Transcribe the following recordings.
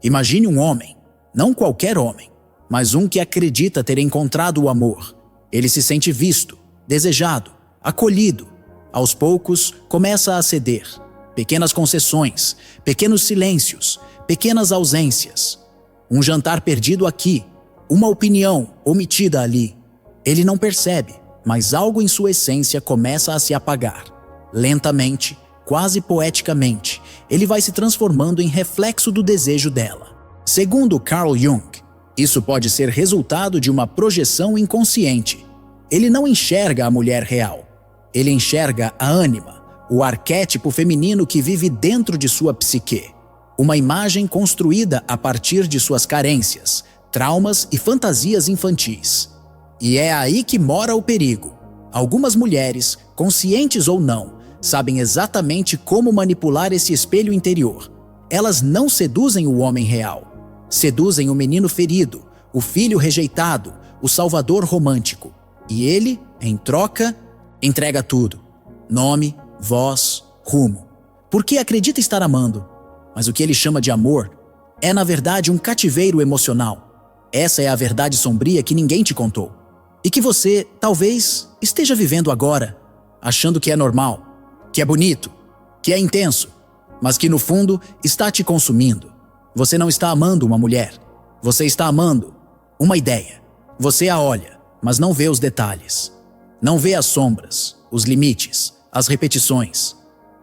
Imagine um homem, não qualquer homem, mas um que acredita ter encontrado o amor. Ele se sente visto, desejado, acolhido. Aos poucos, começa a ceder. Pequenas concessões, pequenos silêncios, pequenas ausências. Um jantar perdido aqui, uma opinião omitida ali. Ele não percebe, mas algo em sua essência começa a se apagar. Lentamente, quase poeticamente, ele vai se transformando em reflexo do desejo dela. Segundo Carl Jung, isso pode ser resultado de uma projeção inconsciente. Ele não enxerga a mulher real. Ele enxerga a ânima, o arquétipo feminino que vive dentro de sua psique. Uma imagem construída a partir de suas carências, traumas e fantasias infantis. E é aí que mora o perigo. Algumas mulheres, conscientes ou não, sabem exatamente como manipular esse espelho interior. Elas não seduzem o homem real. Seduzem o menino ferido, o filho rejeitado, o salvador romântico. E ele, em troca, entrega tudo. Nome, voz, rumo. Porque acredita estar amando. Mas o que ele chama de amor é, na verdade, um cativeiro emocional. Essa é a verdade sombria que ninguém te contou. E que você, talvez, esteja vivendo agora, achando que é normal, que é bonito, que é intenso, mas que no fundo está te consumindo. Você não está amando uma mulher, você está amando uma ideia. Você a olha, mas não vê os detalhes. Não vê as sombras, os limites, as repetições.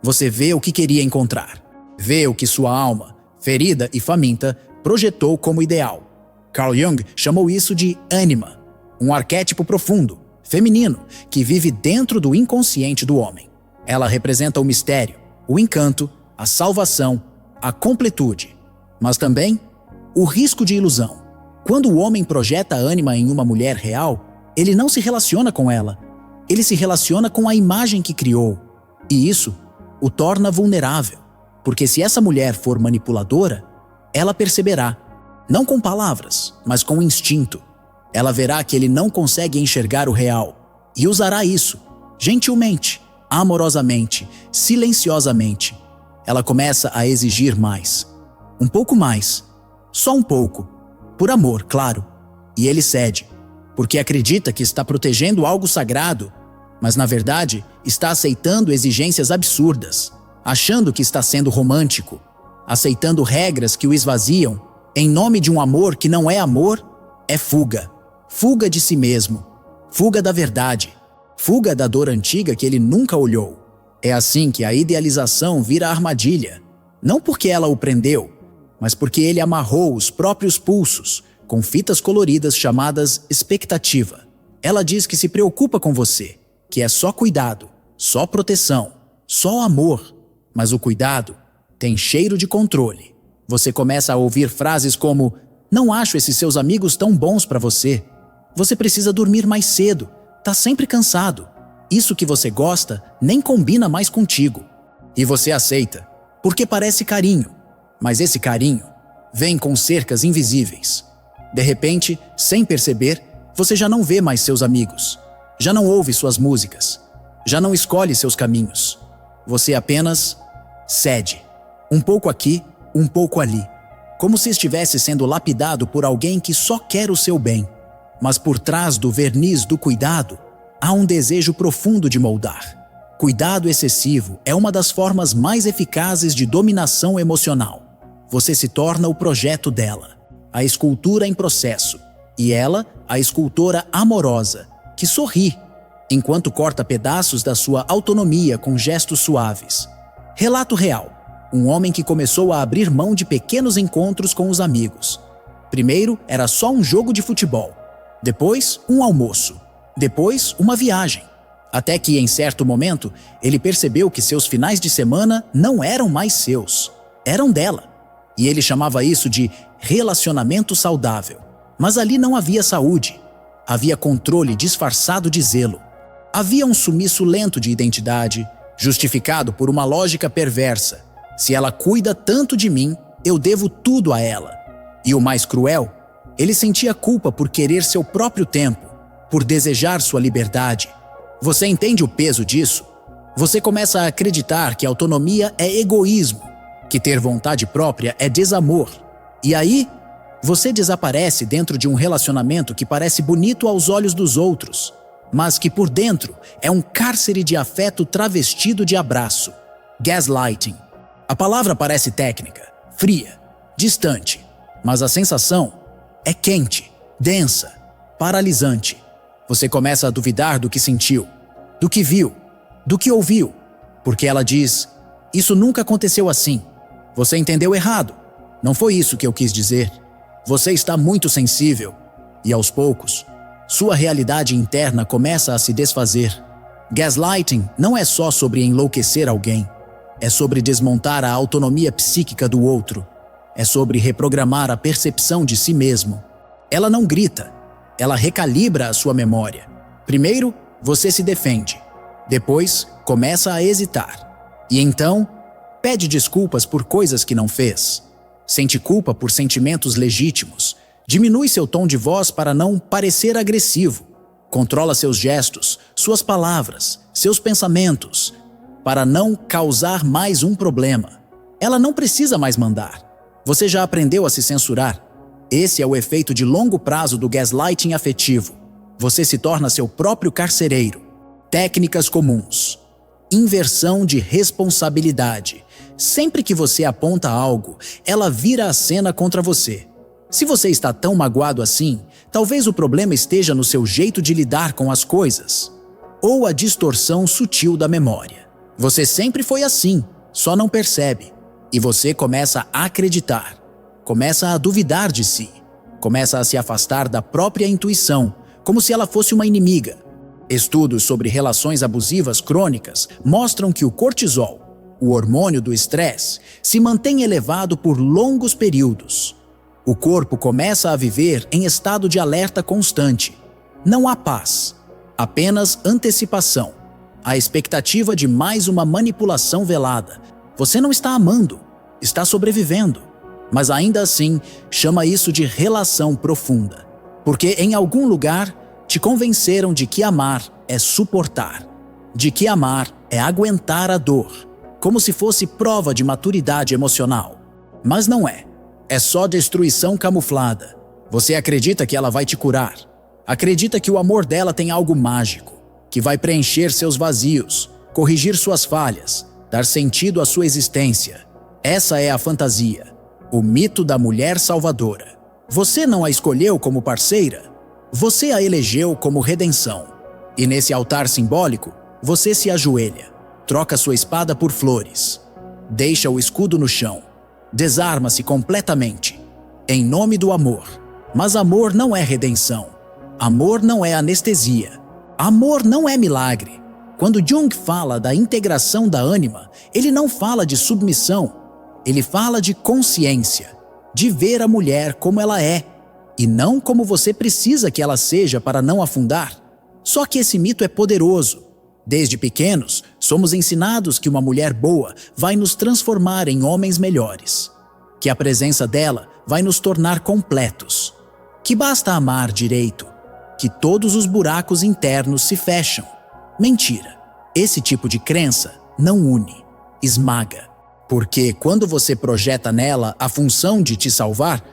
Você vê o que queria encontrar. Vê o que sua alma, ferida e faminta, projetou como ideal. Carl Jung chamou isso de ânima, um arquétipo profundo, feminino, que vive dentro do inconsciente do homem. Ela representa o mistério, o encanto, a salvação, a completude, mas também o risco de ilusão. Quando o homem projeta a ânima em uma mulher real, ele não se relaciona com ela, ele se relaciona com a imagem que criou. E isso o torna vulnerável, porque se essa mulher for manipuladora, ela perceberá, não com palavras, mas com instinto. Ela verá que ele não consegue enxergar o real e usará isso, gentilmente, amorosamente, silenciosamente. Ela começa a exigir mais. Um pouco mais. Só um pouco. Por amor, claro. E ele cede, porque acredita que está protegendo algo sagrado, mas na verdade está aceitando exigências absurdas, achando que está sendo romântico, aceitando regras que o esvaziam, em nome de um amor que não é amor, é fuga. Fuga de si mesmo. Fuga da verdade. Fuga da dor antiga que ele nunca olhou. É assim que a idealização vira armadilha. Não porque ela o prendeu, mas porque ele amarrou os próprios pulsos com fitas coloridas chamadas expectativa. Ela diz que se preocupa com você, que é só cuidado, só proteção, só amor. Mas o cuidado tem cheiro de controle. Você começa a ouvir frases como: "Não acho esses seus amigos tão bons para você. Você precisa dormir mais cedo. Tá sempre cansado. Isso que você gosta nem combina mais contigo." E você aceita, porque parece carinho. Mas esse carinho vem com cercas invisíveis. De repente, sem perceber, você já não vê mais seus amigos. Já não ouve suas músicas. Já não escolhe seus caminhos. Você apenas cede. Um pouco aqui, um pouco ali. Como se estivesse sendo lapidado por alguém que só quer o seu bem. Mas por trás do verniz do cuidado, há um desejo profundo de moldar. Cuidado excessivo é uma das formas mais eficazes de dominação emocional. Você se torna o projeto dela, a escultura em processo, e ela, a escultora amorosa, que sorri, enquanto corta pedaços da sua autonomia com gestos suaves. Relato real. Um homem que começou a abrir mão de pequenos encontros com os amigos. Primeiro era só um jogo de futebol. Depois, um almoço. Depois, uma viagem. Até que, em certo momento, ele percebeu que seus finais de semana não eram mais seus. Eram dela. E ele chamava isso de relacionamento saudável. Mas ali não havia saúde. Havia controle disfarçado de zelo. Havia um sumiço lento de identidade, justificado por uma lógica perversa. Se ela cuida tanto de mim, eu devo tudo a ela. E o mais cruel, ele sentia culpa por querer seu próprio tempo, por desejar sua liberdade. Você entende o peso disso? Você começa a acreditar que autonomia é egoísmo, que ter vontade própria é desamor. E aí, você desaparece dentro de um relacionamento que parece bonito aos olhos dos outros, mas que por dentro é um cárcere de afeto travestido de abraço. Gaslighting. A palavra parece técnica, fria, distante, mas a sensação é quente, densa, paralisante. Você começa a duvidar do que sentiu, do que viu, do que ouviu, porque ela diz: "Isso nunca aconteceu assim. Você entendeu errado. Não foi isso que eu quis dizer. Você está muito sensível." E aos poucos, sua realidade interna começa a se desfazer. Gaslighting não é só sobre enlouquecer alguém. É sobre desmontar a autonomia psíquica do outro. É sobre reprogramar a percepção de si mesmo. Ela não grita. Ela recalibra a sua memória. Primeiro, você se defende. Depois, começa a hesitar. E então, pede desculpas por coisas que não fez. Sente culpa por sentimentos legítimos. Diminui seu tom de voz para não parecer agressivo. Controla seus gestos, suas palavras, seus pensamentos, para não causar mais um problema. Ela não precisa mais mandar. Você já aprendeu a se censurar. Esse é o efeito de longo prazo do gaslighting afetivo. Você se torna seu próprio carcereiro. Técnicas comuns. Inversão de responsabilidade. Sempre que você aponta algo, ela vira a cena contra você. Se você está tão magoado assim, talvez o problema esteja no seu jeito de lidar com as coisas, ou a distorção sutil da memória. Você sempre foi assim, só não percebe. E você começa a acreditar, começa a duvidar de si, começa a se afastar da própria intuição, como se ela fosse uma inimiga. Estudos sobre relações abusivas crônicas mostram que o cortisol, o hormônio do estresse, se mantém elevado por longos períodos. O corpo começa a viver em estado de alerta constante. Não há paz, apenas antecipação, a expectativa de mais uma manipulação velada. Você não está amando, está sobrevivendo, mas ainda assim chama isso de relação profunda, porque em algum lugar te convenceram de que amar é suportar, de que amar é aguentar a dor, como se fosse prova de maturidade emocional. Mas não é. É só destruição camuflada. Você acredita que ela vai te curar. Acredita que o amor dela tem algo mágico, que vai preencher seus vazios, corrigir suas falhas, dar sentido à sua existência. Essa é a fantasia, o mito da mulher salvadora. Você não a escolheu como parceira, você a elegeu como redenção. E nesse altar simbólico, você se ajoelha, troca sua espada por flores, deixa o escudo no chão, desarma-se completamente, em nome do amor. Mas amor não é redenção. Amor não é anestesia. Amor não é milagre. Quando Jung fala da integração da ânima, ele não fala de submissão. Ele fala de consciência, de ver a mulher como ela é, e não como você precisa que ela seja para não afundar. Só que esse mito é poderoso. Desde pequenos, somos ensinados que uma mulher boa vai nos transformar em homens melhores, que a presença dela vai nos tornar completos, que basta amar direito, que todos os buracos internos se fecham. Mentira. Esse tipo de crença não une, esmaga. Porque quando você projeta nela a função de te salvar,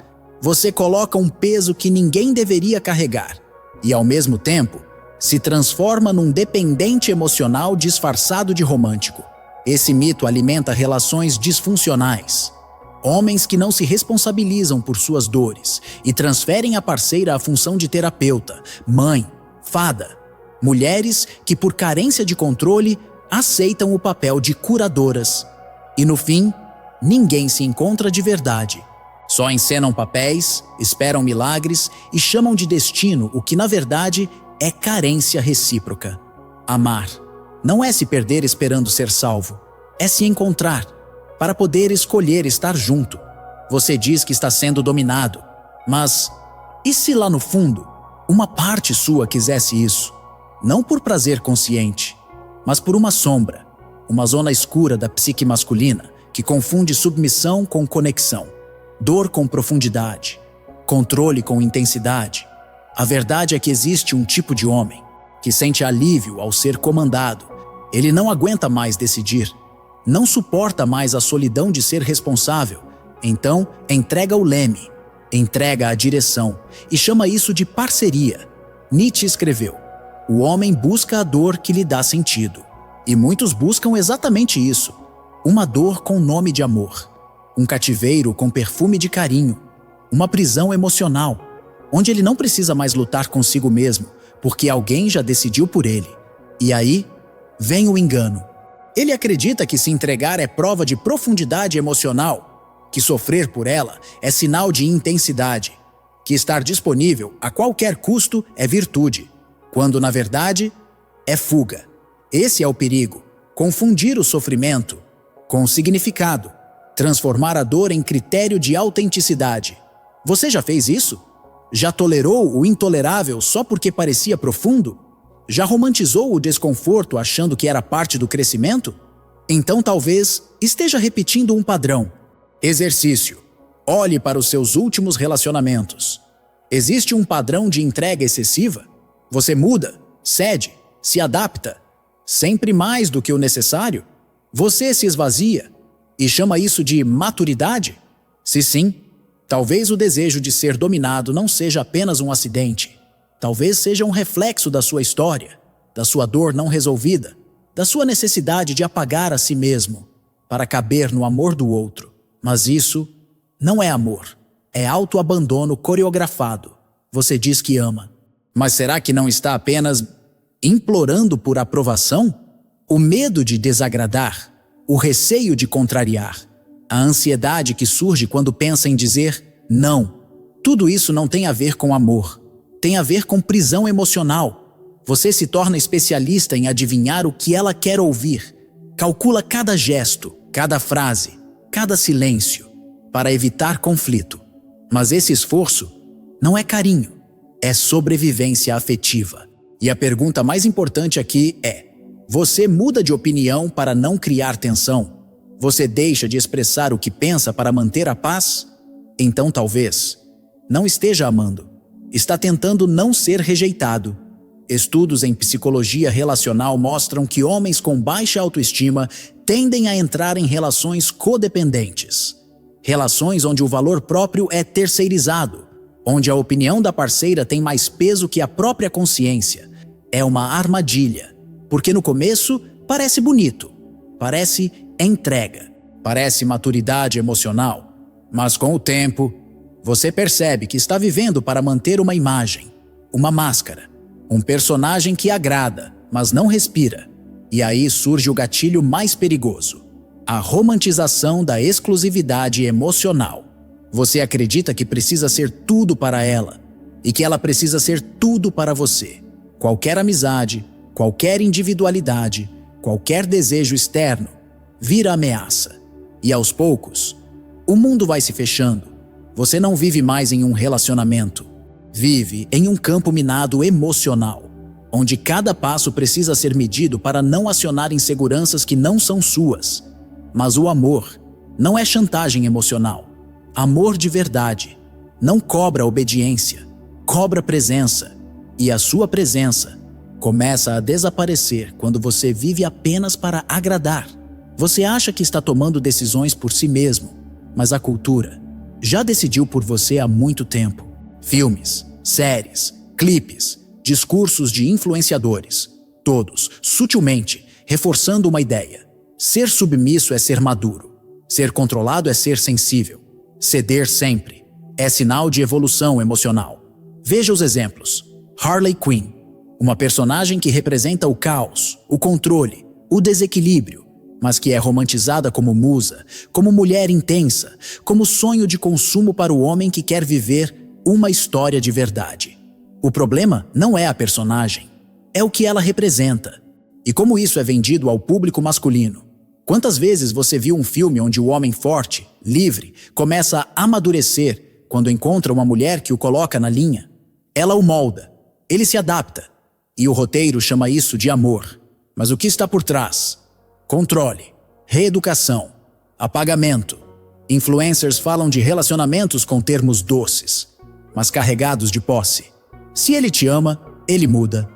você coloca um peso que ninguém deveria carregar e, ao mesmo tempo, se transforma num dependente emocional disfarçado de romântico. Esse mito alimenta relações disfuncionais. Homens que não se responsabilizam por suas dores e transferem à parceira a função de terapeuta, mãe, fada. Mulheres que, por carência de controle, aceitam o papel de curadoras. E no fim, ninguém se encontra de verdade. Só encenam papéis, esperam milagres e chamam de destino o que, na verdade, é carência recíproca. Amar não é se perder esperando ser salvo, é se encontrar, para poder escolher estar junto. Você diz que está sendo dominado, mas e se lá no fundo, uma parte sua quisesse isso? Não por prazer consciente, mas por uma sombra, uma zona escura da psique masculina que confunde submissão com conexão, dor com profundidade, controle com intensidade. A verdade é que existe um tipo de homem que sente alívio ao ser comandado. Ele não aguenta mais decidir, não suporta mais a solidão de ser responsável Então, entrega o leme, entrega a direção e chama isso de parceria. Nietzsche escreveu: o homem busca a dor que lhe dá sentido. E muitos buscam exatamente isso. Uma dor com nome de amor. Um cativeiro com perfume de carinho. Uma prisão emocional, onde ele não precisa mais lutar consigo mesmo, porque alguém já decidiu por ele. E aí, vem o engano. Ele acredita que se entregar é prova de profundidade emocional, que sofrer por ela é sinal de intensidade, que estar disponível a qualquer custo é virtude, quando na verdade é fuga. Esse é o perigo, confundir o sofrimento com o significado, transformar a dor em critério de autenticidade. Você já fez isso? Já tolerou o intolerável só porque parecia profundo? Já romantizou o desconforto achando que era parte do crescimento? Então talvez esteja repetindo um padrão. Exercício. Olhe para os seus últimos relacionamentos. Existe um padrão de entrega excessiva? Você muda, cede, se adapta, sempre mais do que o necessário? Você se esvazia e chama isso de maturidade? Se sim, talvez o desejo de ser dominado não seja apenas um acidente. Talvez seja um reflexo da sua história, da sua dor não resolvida, da sua necessidade de apagar a si mesmo para caber no amor do outro. Mas isso não é amor, é autoabandono coreografado. Você diz que ama, mas será que não está apenas implorando por aprovação? O medo de desagradar, o receio de contrariar, a ansiedade que surge quando pensa em dizer não. Tudo isso não tem a ver com amor. Tem a ver com prisão emocional. Você se torna especialista em adivinhar o que ela quer ouvir. Calcula cada gesto, cada frase, cada silêncio, para evitar conflito. Mas esse esforço não é carinho, é sobrevivência afetiva. E a pergunta mais importante aqui é: você muda de opinião para não criar tensão? Você deixa de expressar o que pensa para manter a paz? Então talvez não esteja amando. Está tentando não ser rejeitado. Estudos em psicologia relacional mostram que homens com baixa autoestima tendem a entrar em relações codependentes. Relações onde o valor próprio é terceirizado, onde a opinião da parceira tem mais peso que a própria consciência. É uma armadilha, porque no começo parece bonito, parece entrega, parece maturidade emocional, mas com o tempo você percebe que está vivendo para manter uma imagem, uma máscara, um personagem que agrada, mas não respira. E aí surge o gatilho mais perigoso: a romantização da exclusividade emocional. Você acredita que precisa ser tudo para ela e que ela precisa ser tudo para você. Qualquer amizade, qualquer individualidade, qualquer desejo externo vira ameaça. E aos poucos, o mundo vai se fechando. Você não vive mais em um relacionamento. Vive em um campo minado emocional, onde cada passo precisa ser medido para não acionar inseguranças que não são suas. Mas o amor não é chantagem emocional. Amor de verdade não cobra obediência, cobra presença. E a sua presença começa a desaparecer quando você vive apenas para agradar. Você acha que está tomando decisões por si mesmo, mas a cultura já decidiu por você há muito tempo. Filmes, séries, clipes, discursos de influenciadores, todos, sutilmente, reforçando uma ideia. Ser submisso é ser maduro. Ser controlado é ser sensível. Ceder sempre é sinal de evolução emocional. Veja os exemplos. Harley Quinn, uma personagem que representa o caos, o controle, o desequilíbrio, mas que é romantizada como musa, como mulher intensa, como sonho de consumo para o homem que quer viver uma história de verdade. O problema não é a personagem, é o que ela representa. E como isso é vendido ao público masculino. Quantas vezes você viu um filme onde o homem forte, livre, começa a amadurecer quando encontra uma mulher que o coloca na linha? Ela o molda, ele se adapta, e o roteiro chama isso de amor. Mas o que está por trás? Controle, reeducação, apagamento. Influencers falam de relacionamentos com termos doces, mas carregados de posse. Se ele te ama, ele muda.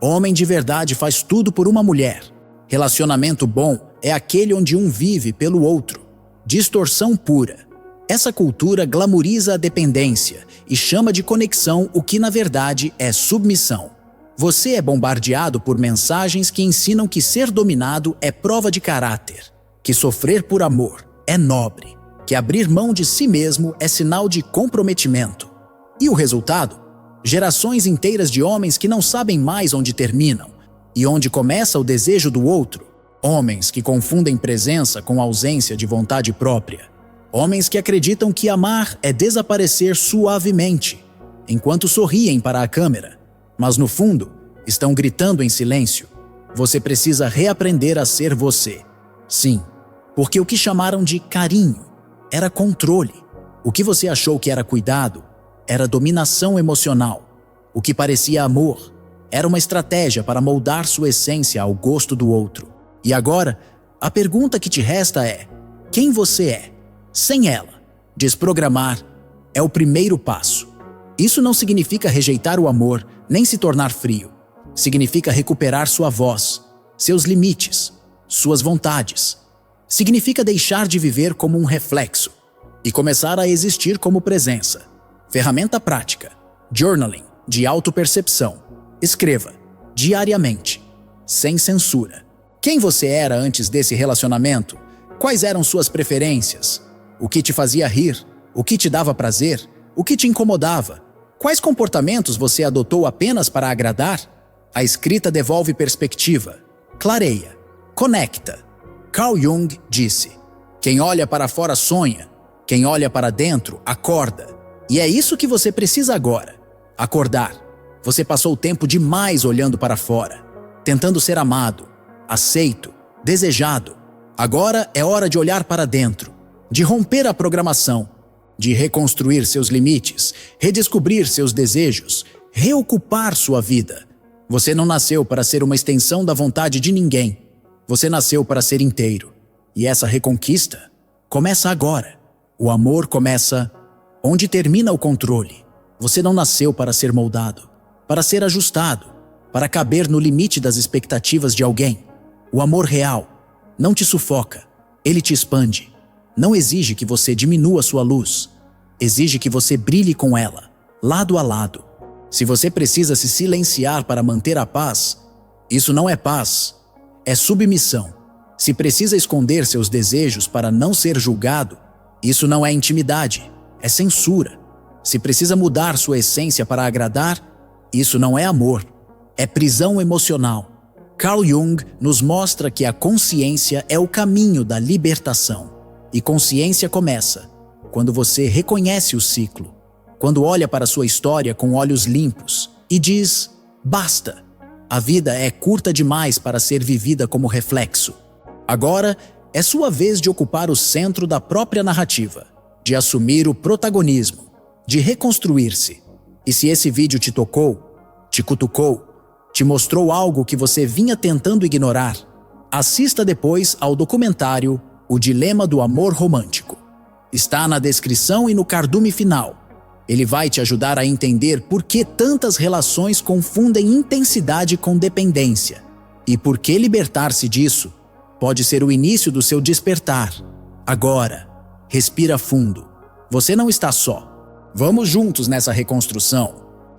Homem de verdade faz tudo por uma mulher. Relacionamento bom é aquele onde um vive pelo outro. Distorção pura. Essa cultura glamoriza a dependência e chama de conexão o que na verdade é submissão. Você é bombardeado por mensagens que ensinam que ser dominado é prova de caráter, que sofrer por amor é nobre, que abrir mão de si mesmo é sinal de comprometimento. E o resultado? Gerações inteiras de homens que não sabem mais onde terminam e onde começa o desejo do outro. Homens que confundem presença com ausência de vontade própria. Homens que acreditam que amar é desaparecer suavemente, enquanto sorriem para a câmera. Mas no fundo, estão gritando em silêncio. Você precisa reaprender a ser você. Sim, porque o que chamaram de carinho era controle. O que você achou que era cuidado era dominação emocional. O que parecia amor era uma estratégia para moldar sua essência ao gosto do outro. E agora, a pergunta que te resta é: quem você é? Sem ela, desprogramar é o primeiro passo. Isso não significa rejeitar o amor, nem se tornar frio. Significa recuperar sua voz, seus limites, suas vontades. Significa deixar de viver como um reflexo e começar a existir como presença. Ferramenta prática: journaling, de autopercepção. Escreva, diariamente, sem censura. Quem você era antes desse relacionamento? Quais eram suas preferências? O que te fazia rir? O que te dava prazer? O que te incomodava? Quais comportamentos você adotou apenas para agradar? A escrita devolve perspectiva, clareia, conecta. Carl Jung disse: quem olha para fora sonha, quem olha para dentro acorda. E é isso que você precisa agora: acordar. Você passou tempo demais olhando para fora, tentando ser amado, aceito, desejado. Agora é hora de olhar para dentro, de romper a programação, de reconstruir seus limites, redescobrir seus desejos, reocupar sua vida. Você não nasceu para ser uma extensão da vontade de ninguém. Você nasceu para ser inteiro. E essa reconquista começa agora. O amor começa onde termina o controle. Você não nasceu para ser moldado, para ser ajustado, para caber no limite das expectativas de alguém. O amor real não te sufoca, ele te expande. Não exige que você diminua sua luz. Exige que você brilhe com ela, lado a lado. Se você precisa se silenciar para manter a paz, isso não é paz, é submissão. Se precisa esconder seus desejos para não ser julgado, isso não é intimidade, é censura. Se precisa mudar sua essência para agradar, isso não é amor, é prisão emocional. Carl Jung nos mostra que a consciência é o caminho da libertação. E consciência começa quando você reconhece o ciclo, quando olha para sua história com olhos limpos e diz: basta, a vida é curta demais para ser vivida como reflexo. Agora é sua vez de ocupar o centro da própria narrativa, de assumir o protagonismo, de reconstruir-se. E se esse vídeo te tocou, te cutucou, te mostrou algo que você vinha tentando ignorar, assista depois ao documentário O Dilema do Amor Romântico. Está na descrição e no cardume final. Ele vai te ajudar a entender por que tantas relações confundem intensidade com dependência e por que libertar-se disso pode ser o início do seu despertar. Agora, respira fundo. Você não está só. Vamos juntos nessa reconstrução.